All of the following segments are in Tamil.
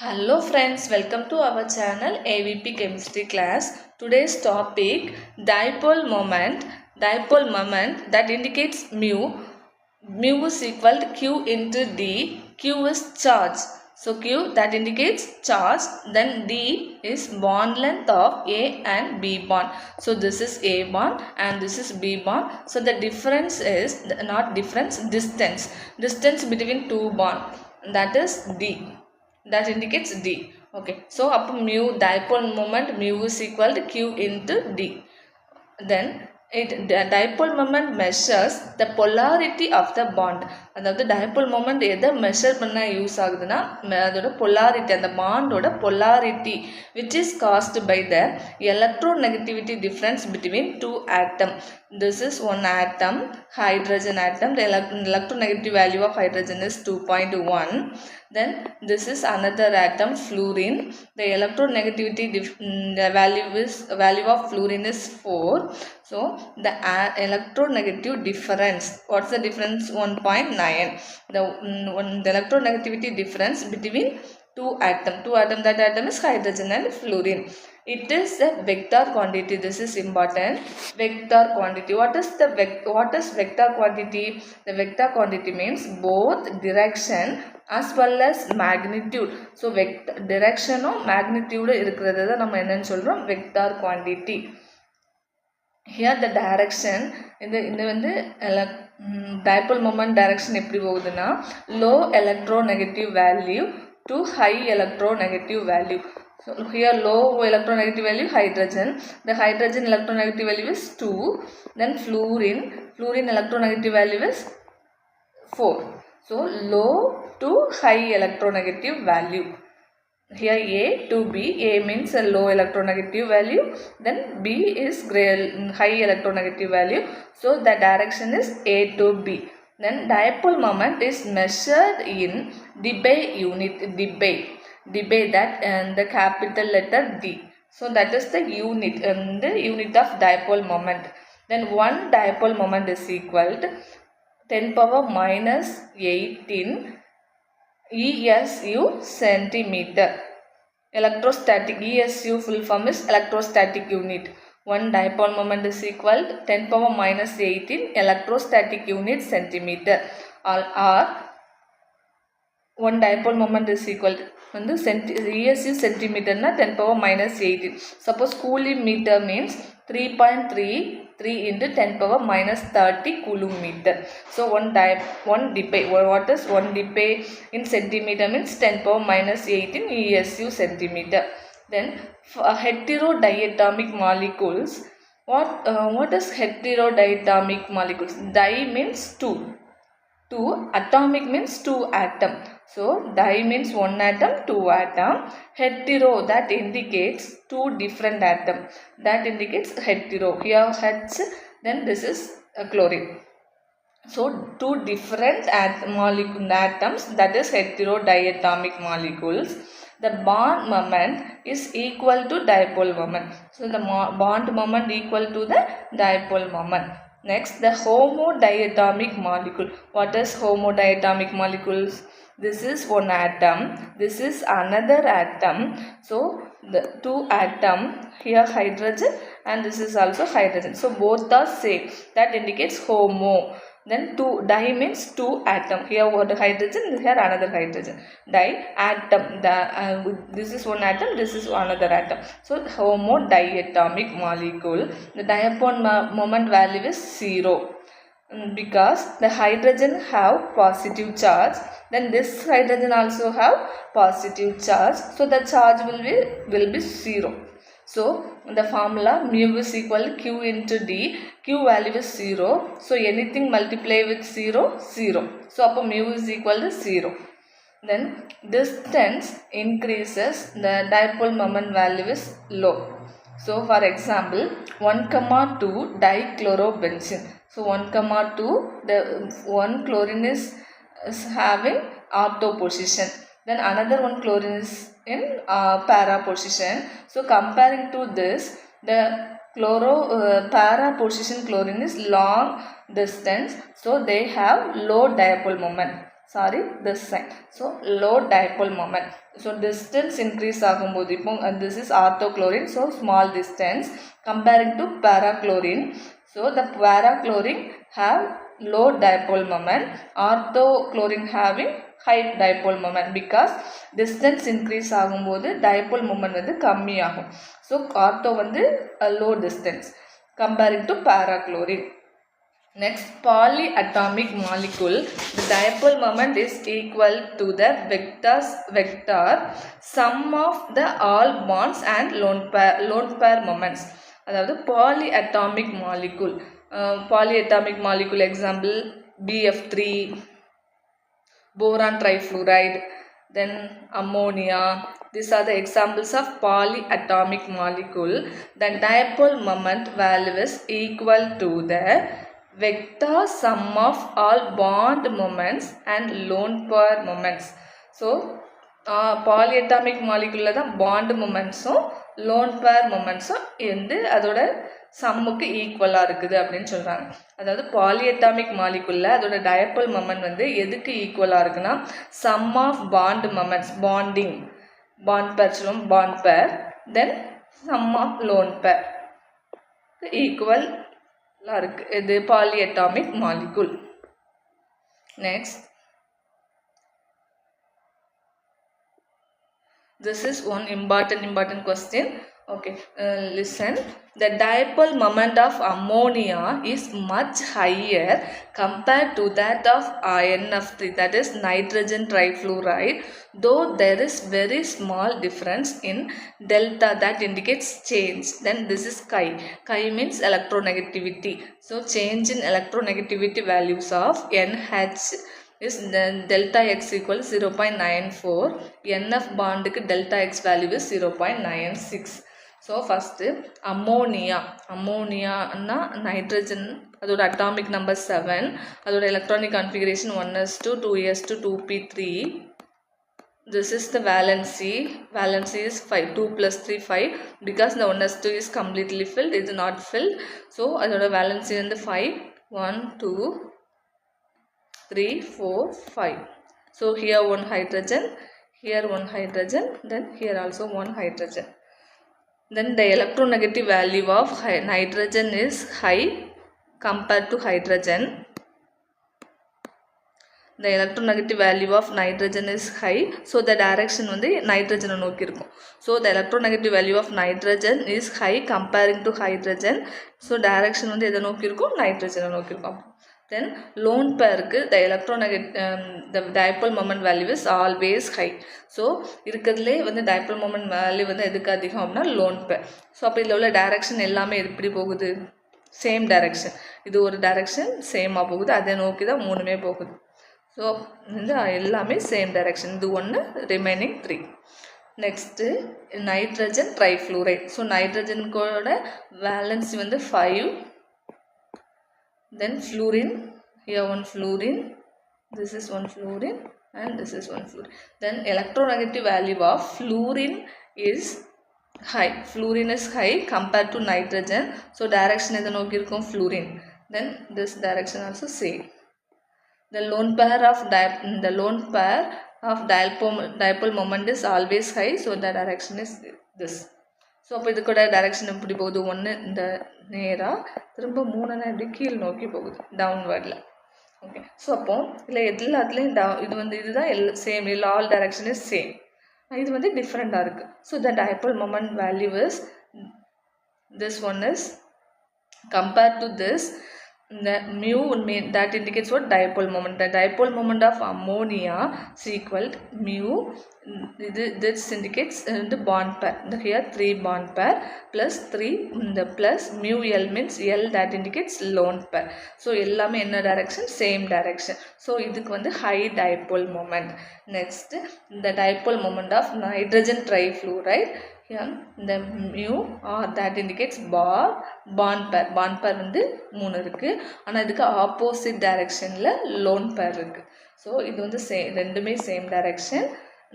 Hello friends, welcome to our channel AVP Chemistry class. Today's topic dipole moment. Dipole moment that indicates mu. Mu is equal to Q into D. Q is charge. So Q that indicates charge. Then D is bond length of A and B bond. So this is A bond and this is B bond. So the difference is not difference, distance. Distance between two bond, that is D. That indicates D. Okay. So up mu dipole moment mu is equal to Q into D. Then the dipole moment measures the polarity of the bond. அதாவது dipole moment எதை மெஷர் பண்ண யூஸ் ஆகுதுன்னா அதோட polarity, அந்த பாண்டோட polarity which is caused by the electronegativity difference between two atoms. This is one atom, hydrogen atom. The electronegativity value of hydrogen is 2.1. Then this is another atom, fluorine. The electronegativity value of fluorine is 4. So the electronegative difference, what's the difference? 1.9. The electronegativity difference between two atom, that atom is hydrogen and fluorine. It is a vector quantity. This is important. Vector quantity. What is vector quantity? The vector quantity means both direction as well as magnitude. So vector direction or magnitude இருக்கிறது தான் நம்ம என்னன்னு சொல்றோம் vector quantity. Here the direction இந்த வந்து dipole moment direction எப்படி போகுதுன்னா low electronegative value to high electronegative value. So here low electronegative value hydrogen. The hydrogen electronegative value is 2. Then fluorine electronegative value is 4. So low to high electronegative value. Here A to B. A means a low electronegative value. Then B is high electronegative value. So the direction is A to B. Then dipole moment is measured in debye unit. Debye that and the capital letter D. So that is the unit the unit of dipole moment. Then one dipole moment is equal to 10 power minus 18 ESU centimeter. Electrostatic ESU full form is electrostatic unit. One dipole moment is equal to 10 power minus 18 electrostatic unit centimeter. Or one dipole moment is equal to ESU centimeter na 10 power minus 18. Suppose Coulomb meter means 3.33 into 10 power minus 30 Coulomb meter. So one debye. What is one debye in centimeter means 10 power minus 18 ESU centimeter. Then heterodiatomic molecules. What is heterodiatomic molecules? Di means 2. Atomic means 2 atom. So di means 1 atom, 2 atom. Hetero that indicates 2 different atom. That indicates hetero. Here H, then this is chlorine. So 2 different atoms, that is heterodiatomic molecules. The bond moment is equal to dipole moment. So the bond moment equal to the dipole moment. Next, the homodiatomic molecule. What is homodiatomic molecules? This is one atom. This is another atom. So the 2 atom, here hydrogen and this is also hydrogen. So both are same. That indicates homo. Then di means 2 atom. Here one hydrogen, here another hydrogen. Di atom. This is one atom, this is another atom. So homodiatomic molecule. The dipole moment value is 0 because the hydrogen have positive charge. Then this hydrogen also have positive charge. So the charge will be 0. So the formula mu is equal to Q into D. Q value is 0. So anything multiply with 0, 0. So upon mu is equal to 0. Then distance increases, the dipole moment value is low. So for example 1,2 dichlorobenzene. So 1,2, the one chlorine is having ortho position. Then another one chlorine is in para position. So comparing to this, the para position chlorine is long distance. So they have low dipole moment. this side. So low dipole moment. So distance increase ஆகும்போது இப்போ this is orthochlorine, so small distance comparing to parachlorine. So the parachlorine have low dipole moment, orthochlorine having high dipole moment because distance increase ஆகும்போது dipole moment வந்து கம்மி ஆகும். So ortho வந்து low distance comparing to parachlorine. Next, polyatomic molecule, the dipole moment is equal to the vector sum of the all bonds and lone pair moments. அதாவது polyatomic molecule example BF3, boron trifluoride, then ammonia. These are the examples of polyatomic molecule. The dipole moment value is equal to the vector sum of all bond moments and lone pair moments. So polyatomic molecule தான் bond moments lone pair moments வந்து அதோட சம்முக்கு ஈக்குவலாக இருக்குது அப்படின்னு சொல்கிறாங்க. அதாவது பாலியட்டாமிக் மாலிகுலில் அதோட டயப்போல் மொமெண்ட் வந்து எதுக்கு ஈக்குவலாக இருக்குன்னா sum of bond moments, bonding bond pair சொல்லுவோம், பாண்ட் பேர், then some of lone pair ஈக்குவலாக இருக்குது. இது polyatomic molecule. Next, this is one important question. Okay, listen. The dipole moment of ammonia is much higher compared to that of NF3, that is nitrogen trifluoride, though there is very small difference in delta that indicates change. Then this is chi. Chi means electronegativity. So change in electronegativity values of NH is delta x equal 0.94. NF bond க்கு delta x value is 0.96. So first ammonia னா nitrogen, அதோட atomic number 7, அதோட electronic configuration 1s2 2s2 2p3. This is the valency is 5, 2 plus 3 5, because the 1s2 is completely filled, it is not filled. So அதோட valency வந்து 5, 1 2 3 4 5. So here one hydrogen, here one hydrogen, then here also one hydrogen. Then the electronegative value of nitrogen is high compared to hydrogen. The electronegative value of nitrogen is high, so the direction வந்து nitrogen நோக்கி இருக்கும். So the electronegative value of nitrogen is high comparing to hydrogen. So direction வந்து எதை நோக்கி இருக்கும், nitrogen நோக்கி இருக்கும். Then lone pair க்கு the dipole moment value is always high. So இருக்கிறதுலே வந்து dipole moment value வந்து எதுக்கு அதிகம் அப்படின்னா lone pair. ஸோ அப்போ இதில் உள்ள டைரக்ஷன் எல்லாமே எப்படி போகுது, சேம் டைரக்ஷன். இது ஒரு டைரக்ஷன் சேமாக போகுது, அதை நோக்கி தான் மூணுமே போகுது. ஸோ இந்த எல்லாமே சேம் டைரக்ஷன். இது ஒன்று, remaining 3. Next nitrogen trifluoride. So நைட்ரஜனுக்கோட வேலன்சி வந்து 5. Then fluorine, here one fluorine, this is one fluorine and this is one fluorine. Then electronegative value of fluorine is high. Fluorine is high compared to nitrogen. So direction எதை நோக்கி இருக்கும், fluorine. Then this direction also same. The lone pair of dipole moment is always high, so the direction is this. So அப்போ இது கூட டைரெக்ஷன் எப்படி போகுது, ஒன்று இந்த நேராக, திரும்ப 3 இப்படி கீழ் நோக்கி போகுது டவுன்வர்டில். ஓகே, ஸோ அப்போ இல்லை எல்லாத்துலேயும் இது வந்து இதுதான் சேம், இல்லை ஆல் டைரக்ஷன் இஸ் சேம். இது வந்து டிஃப்ரெண்ட்டாக இருக்குது. So the dipole moment value is this one is compared to this, the mu that indicates what, dipole moment. The dipole moment of ammonia is equal to mu, this indicates the bond pair, here 3 bond pair plus 3, the plus mu L means L, that indicates lone pair. So எல்லாமே என்ன direction, same direction. So இதுக்கு வந்து high dipole moment. Next, the dipole moment of nitrogen trifluoride, here the mu that indicates bond pair. Bond pair வந்து 3 இருக்கு, ஆனால் இதுக்கு ஆப்போசிட் டைரக்ஷனில் லோன் பேர் இருக்குது. ஸோ இது வந்து ரெண்டுமே சேம் டைரக்ஷன்.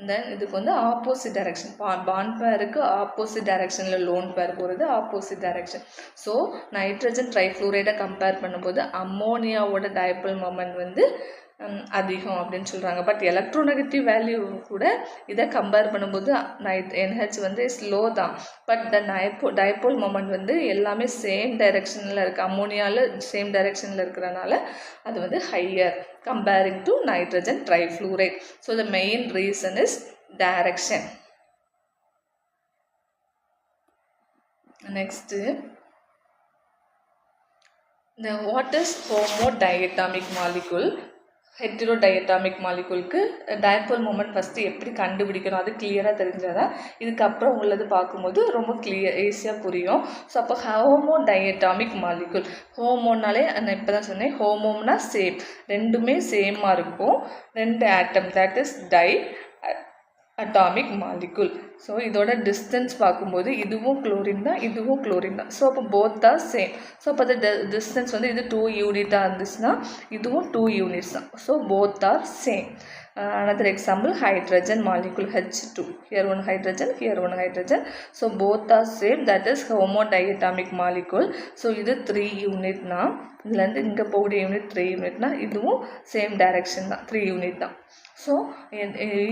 தென் இதுக்கு வந்து ஆப்போசிட் டைரக்ஷன், பாண்ட் பேருக்கு ஆப்போசிட் டைரக்ஷனில் லோன் பேர் போகிறது ஆப்போசிட் டைரக்ஷன். ஸோ நைட்ரஜன் ட்ரைஃப்ளூரைடை கம்பேர் பண்ணும்போது அம்மோனியாவோட டைபோல் மொமெண்ட் வந்து அதிகம் அப்படின்னு சொல்கிறாங்க. பட் எலக்ட்ரோநெகட்டிவ் வேல்யூ கூட இதை கம்பேர் பண்ணும்போது NH வந்து ஸ்லோ தான். பட் த டைபோல் மொமெண்ட் வந்து எல்லாமே சேம் டைரெக்ஷனில் இருக்குது. அம்மோனியாவில் சேம் டைரெக்ஷனில் இருக்கிறனால அது வந்து higher comparing to nitrogen trifluoride. So the main reason is direction. Next, what is homodiatomic molecule? Heterodiatomic மாலிகுலுக்கு டைபோல் மொமெண்ட் ஃபஸ்ட்டு எப்படி கண்டுபிடிக்கணும் அது கிளியராக தெரிஞ்சாதான் இதுக்கப்புறம் உள்ளது பார்க்கும்போது ரொம்ப ஈஸியாக புரியும். ஸோ அப்போ ஹோமோடையட்டாமிக் மாலிகுல், ஹோமோனாலே நான் இப்போ தான் சொன்னேன், ஹோமோம்னா சேம், ரெண்டுமே சேமாக இருக்கும், ரெண்டு atom, that is diatomic molecule. So இதோட டிஸ்டன்ஸ் பார்க்கும்போது இதுவும் குளோரின் தான், இதுவும் குளோரின் தான். ஸோ அப்போ போத் ஆர் சேம். ஸோ அப்போ அந்த டிஸ்டன்ஸ் வந்து இது 2 யூனிட்டாக இருந்துச்சுன்னா இதுவும் 2 யூனிட்ஸ் தான். So both are same. Another example, hydrogen molecule H2. Here one hydrogen, here one hydrogen. So both are same, that is homodiatomic molecule. So இது 3 unit na, இதுலேருந்து இங்கே போகக்கூடிய யூனிட் 3 யூனிட்னா இதுவும் சேம் டைரக்ஷன் தான், 3 யூனிட் தான். ஸோ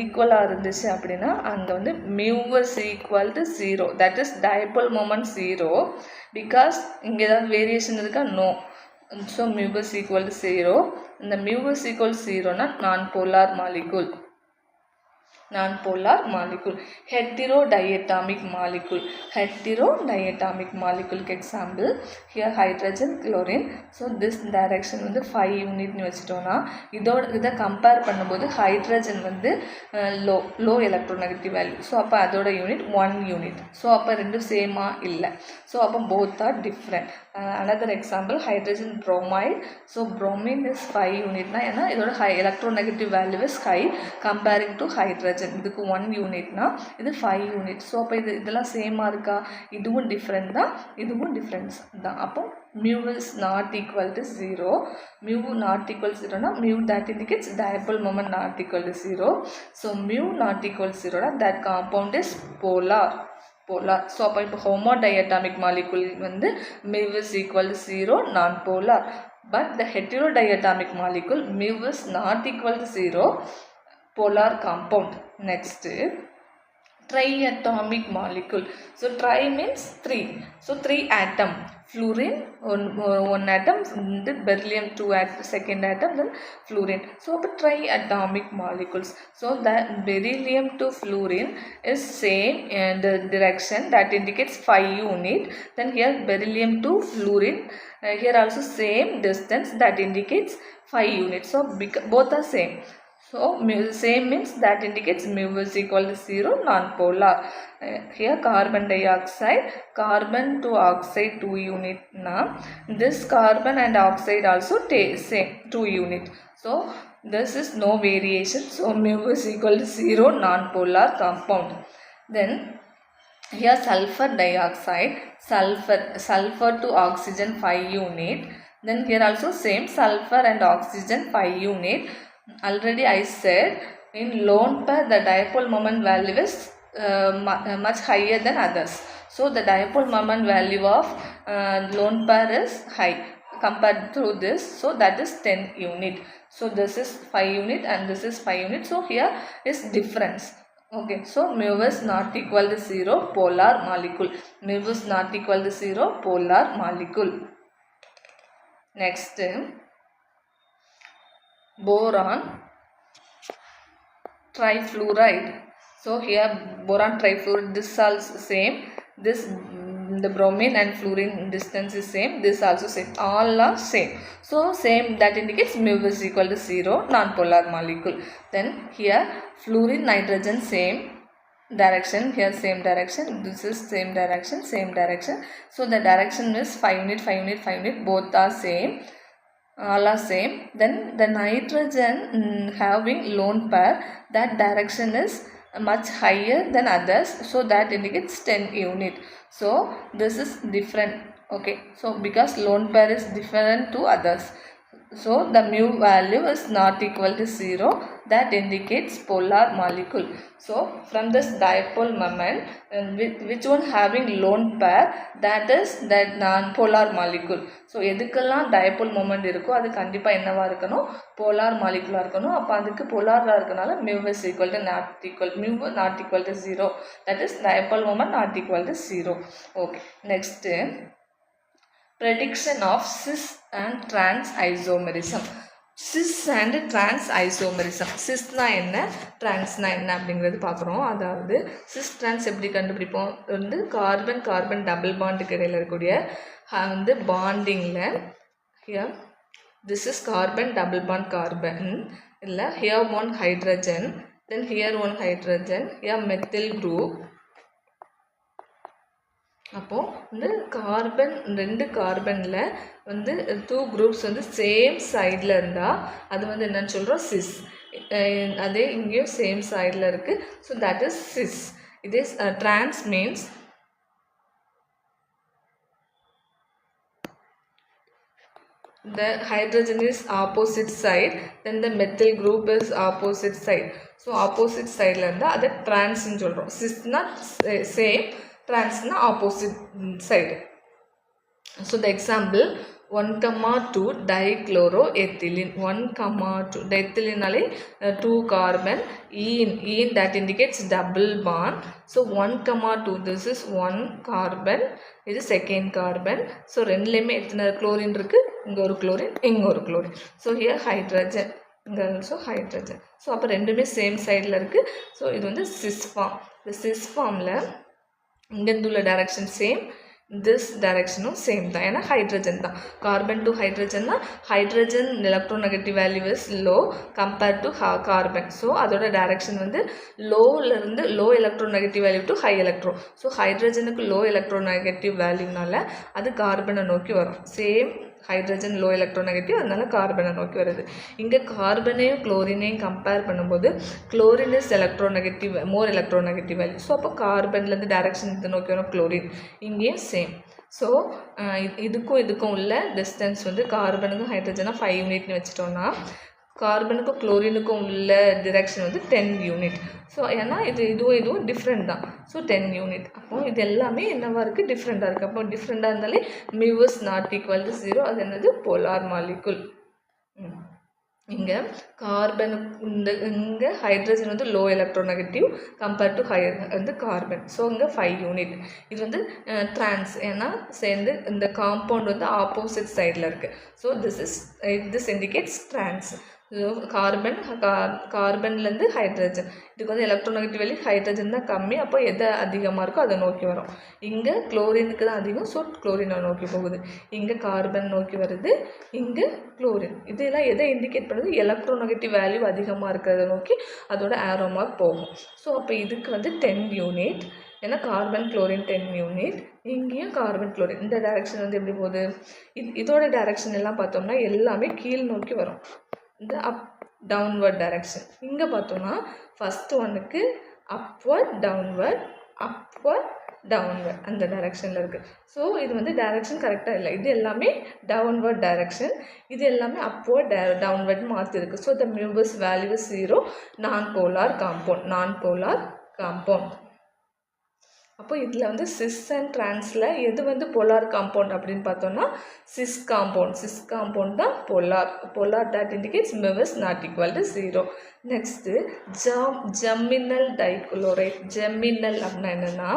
ஈக்குவலாக இருந்துச்சு அப்படின்னா அங்கே வந்து mu is equal to 0, that is dipole moment 0. Because இங்கே ஏதாவது வேரியேஷன் இருக்கா? No. So mu is equal to 0. இந்த மியூ இஸ் ஈக்குவல் 0னா non-polar molecule. Non-polar molecule. Heterodiatomic molecule. Heterodiatomic molecule example, here hydrogen, chlorine. So this direction வந்து 5 unit னு வச்சிட்டோம்னா இதை கம்பேர் பண்ணும்போது ஹைட்ரஜன் வந்து லோ எலக்ட்ரோநெகட்டிவ் வேல்யூ. ஸோ அப்போ அதோட யூனிட் 1 யூனிட். ஸோ அப்போ ரெண்டும் சேமாக இல்லை. ஸோ அப்போ both are different. Another example, hydrogen bromide. So bromine is 5 unit na, ஏன்னா இதோட electronegative value is high comparing to hydrogen. இதுக்கு 1 யூனிட்னா இது 5 யூனிட். ஸோ அப்போ இதெல்லாம் சேமாக இருக்கா? இதுவும் டிஃப்ரெண்ட் தான், இதுவும் டிஃப்ரென்ஸ் தான். அப்போ mu is not equal to 0. Mu not equal 0னா mu that indicates dipole moment not equal to 0. So mu not equal 0னா that compound is polar. So அப்போ இப்போ ஹோமோடையட்டாமிக் மாலிகுல் வந்து mu is equal to 0, non polar. But the heterodiatomic molecule mu is not equal to 0, polar compound. Next, triatomic molecule. So tri means 3. So 3 atom, fluorine one atom, then beryllium 2 atom, second atom, then fluorine. So triatomic molecules. So that beryllium to fluorine is same in the direction, that indicates 5 unit. Then here beryllium to fluorine, here also same distance, that indicates 5 units. So both are same. So same means that indicates mu is equal to 0, non-polar. Here carbon dioxide, carbon to oxide 2 unit na, this carbon and oxide also same 2 unit. So this is no variation. So mu is equal to 0, non-polar compound. Then here sulfur dioxide, sulfur to oxygen 5 unit. Then here also same sulfur and oxygen 5 unit. Already I said in lone pair the dipole moment value is much higher than others. So the dipole moment value of lone pair is high compared to this. So that is 10 unit. So this is 5 unit and this is 5 unit. So here is difference. Okay, so mu is not equal to 0, polar molecule. Mu is not equal to 0, polar molecule. Next, boron trifluoride. So here boron trifluoride, this also same, this the bromine and fluorine distance is same, this also same, all are same. So same, that indicates mu is equal to 0, non-polar molecule. Then here fluorine nitrogen same direction, here same direction, this is same direction, same direction. So the direction is 5 unit, 5 unit, 5 unit, both are same, all are same. Then the nitrogen having lone pair, that direction is much higher than others, so that indicates 10 unit. So this is different. Okay, so because lone pair is different to others, So the mu value is not equal to 0. That indicates polar molecule. So from this dipole moment, which one having lone pair, that is that non-polar molecule. So எதுக்கெல்லாம் dipole moment இருக்கோ அது கண்டிப்பா என்னவா இருக்கணும், polar molecule இருக்கணும். அப்ப அதுக்கு polar இருக்கனால mu is equal to not equal to 0. That is dipole moment not equal to 0. Okay, next prediction of cis and trans isomerism. cis and trans isomerism. cisனா என்ன, transனா என்ன அப்படிங்கிறது பார்க்குறோம். அதாவது cis trans எப்படி கண்டுபிடிப்போம், வந்து கார்பன் கார்பன் டபுள் பாண்டுக்கு இடையில் இருக்கக்கூடிய வந்து பாண்டிங்கில் here this is carbon double bond carbon இல்லை here one hydrogen, then here one hydrogen, here methyl group. அப்போது வந்து கார்பன் ரெண்டு கார்பனில் வந்து 2 குரூப்ஸ் வந்து சேம் சைடில் இருந்தால் அது வந்து என்னன்னு சொல்கிறோம், சிஸ். அதே இங்கேயும் சேம் சைடில் இருக்குது. So that is cis. இதே trans means the hydrogen is opposite side, then the methyl group is opposite side. So opposite sideல இருந்தா அது transன்னு சொல்றோம். cisனா same, transனா opposite side. So the example 1,2 dichloroethylene. 1,2 ethylene 2 carbon, ene that indicates double bond. So 1,2 this is 1 carbon, இது second carbon. So ரெண்டுலேயுமே எத்தனை chlorine இருக்கு, இங்கே ஒரு chlorine, இங்கே ஒரு chlorine. So here hydrogen, இங்கே also hydrogen. So அப்போ ரெண்டுமே சேம் சைடில் இருக்குது. ஸோ இது வந்து சிஸ் ஃபார்ம். இந்த சிஸ் ஃபார்மில் இங்கேருந்து உள்ள direction same, this direction same தான், ஏன்னா ஹைட்ரஜன் தான். கார்பன் டு ஹைட்ரஜன் தான். Hydrogen electronegative value is low compared to carbon. So அதோட டைரக்ஷன் வந்து லோவிலேருந்து low electronegative value to high electro. So ஹைட்ரஜனுக்கு லோ எலக்ட்ரோநெகட்டிவ் வேல்யூனால அது கார்பனை நோக்கி வரும். சேம் ஹைட்ரஜன் லோ எலக்ட்ரோநெகட்டிவ், அதனால கார்பனை நோக்கி வருது. இங்கே கார்பனையும் குளோரினையும் கம்பேர் பண்ணும்போது chlorine is electronegative, more electronegative value. So அப்போ கார்பன்லேருந்து டைரக்ஷன் இது நோக்கி வரும் குளோரின், இங்கேயும் சேம். ஸோ இதுக்கும் உள்ள டிஸ்டன்ஸ் வந்து கார்பனுக்கும் ஹைட்ரஜனாக 5 யூனிட்னு வச்சுட்டோன்னா கார்பனுக்கும் குளோரினுக்கும் உள்ள டிரெக்ஷன் வந்து 10 யூனிட். ஸோ ஏன்னா இதுவும் டிஃப்ரெண்ட் தான். So 10 unit. அப்போ இது எல்லாமே என்னவா இருக்குது, டிஃப்ரெண்ட்டாக இருக்குது. அப்போ டிஃப்ரெண்ட்டாக இருந்தாலே mu is not equal to 0. அது என்னது, போலார் மாலிகுல். இங்கே கார்பன் இங்கே ஹைட்ரஜன் வந்து லோ எலக்ட்ரோநெகட்டிவ் கம்பேர்ட் டு வந்து கார்பன். ஸோ இங்கே 5 யூனிட். இது வந்து ட்ரான்ஸ், ஏன்னா சேர்ந்து இந்த காம்பவுண்ட் வந்து ஆப்போசிட் சைடில் இருக்குது. So this indicates trans. கார்பன்லேருந்து ஹைட்ரஜன், இதுக்கு வந்து எலக்ட்ரோநெகட்டிவ் வேல்யூ ஹைட்ரஜன் தான் கம்மி. அப்போ எதை அதிகமாக இருக்கோ அதை நோக்கி வரும். இங்கே குளோரினுக்கு தான் அதிகம். ஸோ குளோரினை நோக்கி போகுது. இங்கே கார்பன் நோக்கி வருது, இங்கே குளோரின். இதெல்லாம் எதை இண்டிகேட் பண்ணுது, எலக்ட்ரோநெகட்டிவ் வேல்யூ அதிகமாக இருக்கிறத நோக்கி அதோட ஆரோ மார்க் போகும். ஸோ அப்போ இதுக்கு வந்து 10 யூனிட், ஏன்னா கார்பன் குளோரின் 10 யூனிட். இங்கேயும் கார்பன் குளோரின். இந்த டைரக்ஷன் வந்து எப்படி போகுது, இதோட டைரக்ஷன் எல்லாம் பார்த்தோம்னா எல்லாமே கீழ் நோக்கி வரும். இந்த டவுன்வர்ட் டைரக்ஷன். இங்கே பார்த்தோம்னா ஃபஸ்ட்டு ஒன்றுக்கு அப்வர்ட் டவுன்வர்ட் அந்த டைரக்ஷனில் இருக்குது. ஸோ இது வந்து டைரக்ஷன் கரெக்டாக இல்லை. இது எல்லாமே டவுன்வர்ட் டைரக்ஷன், இது எல்லாமே அப்வர்ட் டவுன்வர்ட் மாற்றிருக்கு. ஸோ த மியூபஸ் value is 0. Non polar compound. அப்போ இதில் வந்து சிஸ் அண்ட் ட்ரான்ஸில் எது வந்து போலார் காம்பவுண்ட் அப்படின்னு பார்த்தோம்னா சிஸ் காம்பவுண்ட் தான் polar. That indicates mu is not equal to 0. Next geminal dichloride. Geminal அப்படின்னா என்னென்னா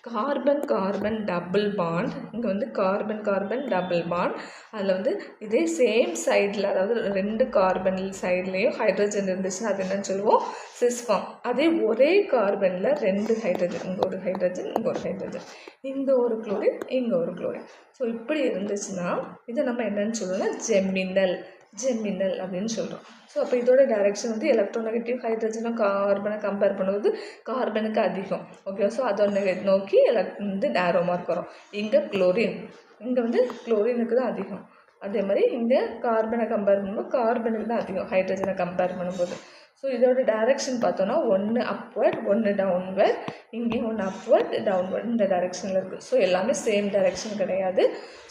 கார்பன் டபுள் பாண்ட். இங்கே வந்து கார்பன் டபுள் பாண்ட். அதில் வந்து இதே சேம் சைடில், அதாவது 2 கார்பன் சைட்லேயும் ஹைட்ரஜன் இருந்துச்சுன்னா அது என்னன்னு சொல்லுவோம், சிஸ் ஃபார்ம். அதே ஒரே கார்பனில் 2 ஹைட்ரஜன், இங்கே ஒரு ஹைட்ரஜன், இங்கே ஒரு ஹைட்ரஜன், இங்கே ஒரு குளோரின், இங்கே ஒரு குளோரின். ஸோ இப்படி இருந்துச்சுன்னா இதை நம்ம என்னென்னு சொல்லணும்னா ஜெமினல் அப்படின்னு சொல்கிறோம். ஸோ அப்போ இதோட டைரக்ஷன் வந்து எலக்ட்ரோநெகட்டிவ் ஹைட்ரஜனும் கார்பனை கம்பேர் பண்ணும்போது கார்பனுக்கு அதிகம். ஓகே, ஸோ அதோட நோக்கி வந்து ஆரோ மார்க் வரும். இங்கே குளோரின், இங்கே வந்து குளோரினுக்கு தான் அதிகம். அதே மாதிரி இங்கே கார்பனை கம்பேர் பண்ணும்போது கார்பனுக்கு தான் அதிகம் ஹைட்ரஜனை கம்பேர் பண்ணும்போது. ஸோ இதோட டைரக்ஷன் பார்த்தோன்னா ஒன்று அப்வர்ட் ஒன்று டவுன்வர்ட், இங்கேயும் ஒன்று அப்வர்ட் டவுன்வர்ட் இந்த டைரக்ஷனில் இருக்குது. ஸோ எல்லாமே சேம் டைரக்ஷன் கிடையாது.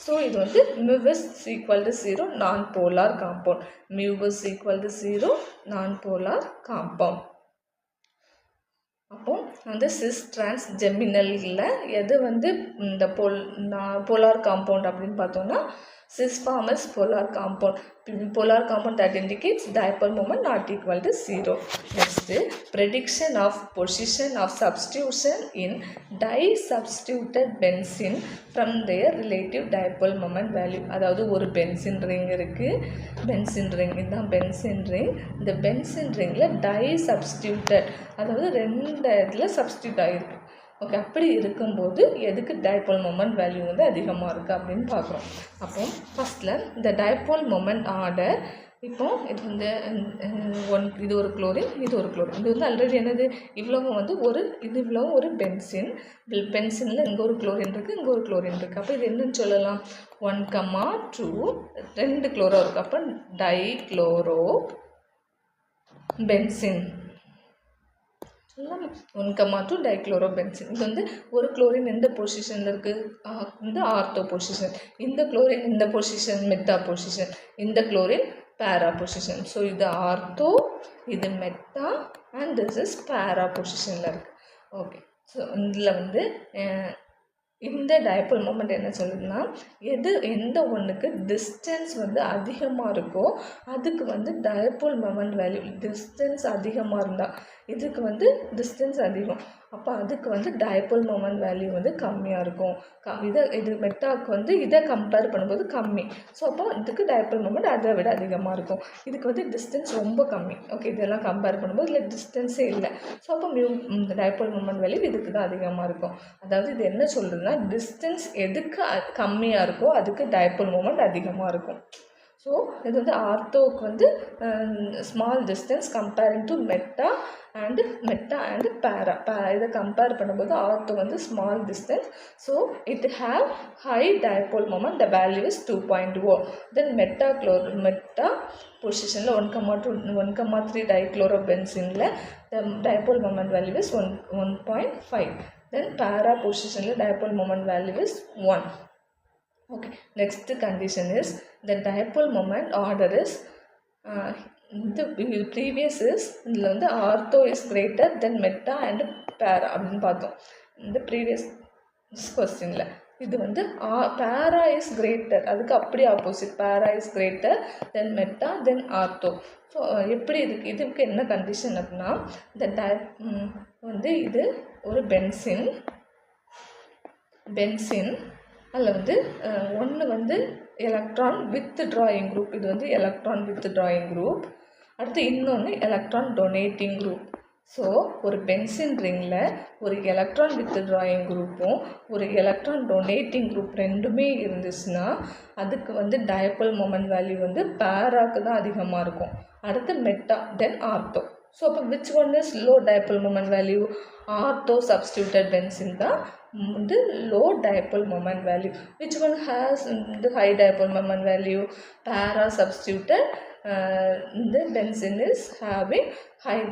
ஸோ இது வந்து mu is equal to 0 non polar compound. mu is equal to 0 non polar compound. அப்போ வந்து சிஸ் டிரான்ஸ் ஜெமினலில் எது வந்து இந்த போலார் காம்பவுண்ட் அப்படின்னு பார்த்தோன்னா cis form is polar compound. Polar compound that indicates dipole moment not equal to 0. Next, prediction of position of substitution in di-substituted benzene from their relative dipole moment value. அதாவது ஒரு பென்சின் ரிங் இருக்குது, பென்சின் ரிங் இதுதான் பென்சின் ரிங். இந்த பென்சின் ரிங்கில் di-substituted அதாவது ரெண்டு இடத்துல சப்ஸ்டியூட் ஆகிருக்கு. ஓகே, அப்படி இருக்கும்போது எதுக்கு டைபோல் மொமெண்ட் வேல்யூ வந்து அதிகமாக இருக்குது அப்படின்னு பார்க்குறோம். அப்போ ஃபஸ்ட்டில் இந்த டைபோல் மொமெண்ட் ஆர்டர், இப்போ இது வந்து இது ஒரு குளோரின், இது ஒரு குளோரின். இது வந்து ஆல்ரெடி என்னது இவ்வளவும் வந்து இவ்வளவும் ஒரு பென்சின். பென்சினில் இங்கே ஒரு குளோரின் இருக்குது, இங்கே ஒரு குளோரின் இருக்குது. அப்போ இது என்னன்னு சொல்லலாம், 1,2 2 குளோரோ இருக்குது. அப்போ டைக்ளோரோ பென்சின் 1,2 டைக்ளோரோபென்சின். இது வந்து ஒரு குளோரின் எந்த பொசிஷனில் இருக்குது, இந்த ஆர்த்தோ பொசிஷன். இந்த குளோரின் இந்த பொசிஷன் மெட்டா பொசிஷன், இந்த குளோரின் பேரா பொசிஷன். ஸோ இது ஆர்த்தோ, இது மெட்டா அண்ட் திஸ் இஸ் பேரா பொசிஷனில் இருக்குது. ஓகே, ஸோ இதில் வந்து இந்த டைபோல் மொமெண்ட் என்ன சொல்லுதுன்னா, எந்த ஒன்றுக்கு டிஸ்டன்ஸ் வந்து அதிகமாக இருக்கோ அதுக்கு வந்து டைபோல் மொமெண்ட் வேல்யூ. டிஸ்டன்ஸ் அதிகமாக இருந்தால் இதுக்கு வந்து டிஸ்டன்ஸ் அதிகம், அப்போ அதுக்கு வந்து டைபோல் மொமெண்ட் வேல்யூ வந்து கம்மியாக இருக்கும். இது மெட்டாவுக்கு வந்து இதை கம்பேர் பண்ணும்போது கம்மி. ஸோ அப்போ இதுக்கு டைபோல் மொமெண்ட் அதை விட அதிகமாக இருக்கும். இதுக்கு வந்து டிஸ்டன்ஸ் ரொம்ப கம்மி. ஓகே, இதெல்லாம் கம்பேர் பண்ணும்போது இதில் டிஸ்டன்ஸே இல்லை. ஸோ அப்போ இந்த டைபோல் மொமெண்ட் வேல்யூ இதுக்கு தான் அதிகமாக இருக்கும். அதாவது இது என்ன சொல்கிறதுனா, டிஸ்டன்ஸ் எதுக்கு கம்மியாக இருக்கோ அதுக்கு டைபோல் மொமெண்ட் அதிகமாக இருக்கும். ஸோ இது வந்து ஆர்த்தோவுக்கு வந்து small distance comparing to meta and para. இதை கம்பேர் பண்ணும்போது ஆர்த்தோ வந்து small distance. So it have high dipole moment, the value is 2.0. Then meta பொசிஷனில் 1,3 டைக்ளோரோபென்சினில் the dipole moment value is 1.5. Then para பொசிஷனில் dipole moment value is 1. Okay, next condition is the dipole moment order is the previous is இதில் வந்து ortho is greater than meta and பேரா அப்படின்னு பார்த்தோம். இந்த ப்ரீவியஸ் கொஸ்டினில் இது வந்து பேரா இஸ் கிரேட்டர், அதுக்கு அப்படியே ஆப்போசிட். பேரா is greater than meta then ortho. So எப்படி இதுக்கு என்ன கண்டிஷன் அப்படின்னா, இந்த வந்து இது ஒரு பென்சின் அதில் வந்து ஒன்று வந்து எலக்ட்ரான் வித் ட்ராயிங் குரூப், இது வந்து எலக்ட்ரான் வித் ட்ராயிங் குரூப். அடுத்து இன்னொன்று எலக்ட்ரான் டொனேட்டிங் குரூப். ஸோ ஒரு பென்சின் ரிங்கில் ஒரு எலக்ட்ரான் வித் ட்ராயிங் குரூப்பும் ஒரு எலக்ட்ரான் டொனேட்டிங் குரூப் ரெண்டுமே இருந்துச்சுன்னா அதுக்கு வந்து டைபோல் மொமெண்ட் வேல்யூ வந்து பேராக்கு தான் அதிகமாக இருக்கும். அடுத்து மெட்டா தென் ஆர்த்தோ. ஸோ அப்போ which one is low dipole moment value? Ortho substituted benzene தான் வந்து low dipole moment value. Which one has the high dipole moment value? Para substituted the benzene is having high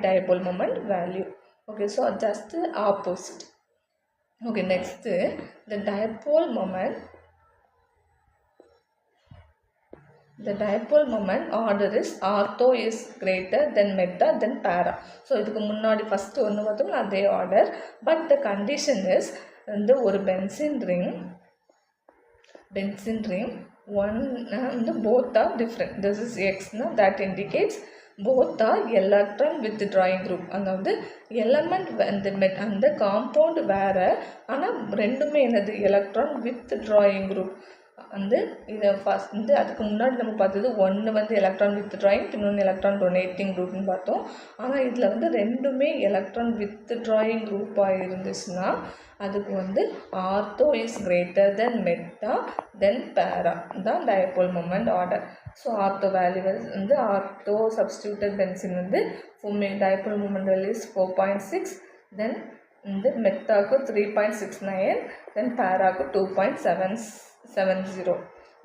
dipole moment value. Okay, so just the opposite. Okay, next the dipole moment. The dipole moment order is ortho is greater than meta then para. So இதுக்கு முன்னாடி ஃபர்ஸ்ட் ஒன்று பார்த்தோம் அதே order. But the condition is வந்து ஒரு பென்சின் ரிங் ஒன் வந்து both are different. This is எக்ஸ்னா that indicates both are electron withdrawing group. அதாவது எலமெண்ட் அந்த காம்பவுண்ட் வேறு, ஆனால் ரெண்டுமே என்னது எலக்ட்ரான் வித் ட்ராயிங் குரூப். வந்து இதை ஃபஸ்ட் வந்து அதுக்கு முன்னாடி நம்ம பார்த்தது ஒன்று வந்து எலக்ட்ரான் வித் ட்ராயிங், இன்னொன்று எலக்ட்ரான் டொனேட்டிங் குரூப்னு பார்த்தோம். ஆனால் இதில் வந்து ரெண்டுமே எலக்ட்ரான் வித் ட்ராயிங் குரூப்பாக இருந்துச்சுன்னா அதுக்கு வந்து ortho is greater than meta than para தான் dipole moment order. So ortho value வந்து ஆர்த்தோ சப்ஸ்டியூட்டட் பென்சின் வந்து dipole moment value is 4.6. Then இந்த மெட்டாவுக்கு 3.69, தென் பேராவுக்கு 2.70.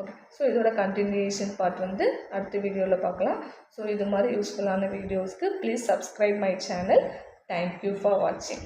ஓகே, ஸோ இதோட கண்டினியூஷன் பார்ட் வந்து அடுத்த வீடியோவில் பார்க்கலாம். ஸோ இது மாதிரி யூஸ்ஃபுல்லான வீடியோஸ்க்கு please subscribe my channel. Thank you for வாட்சிங்.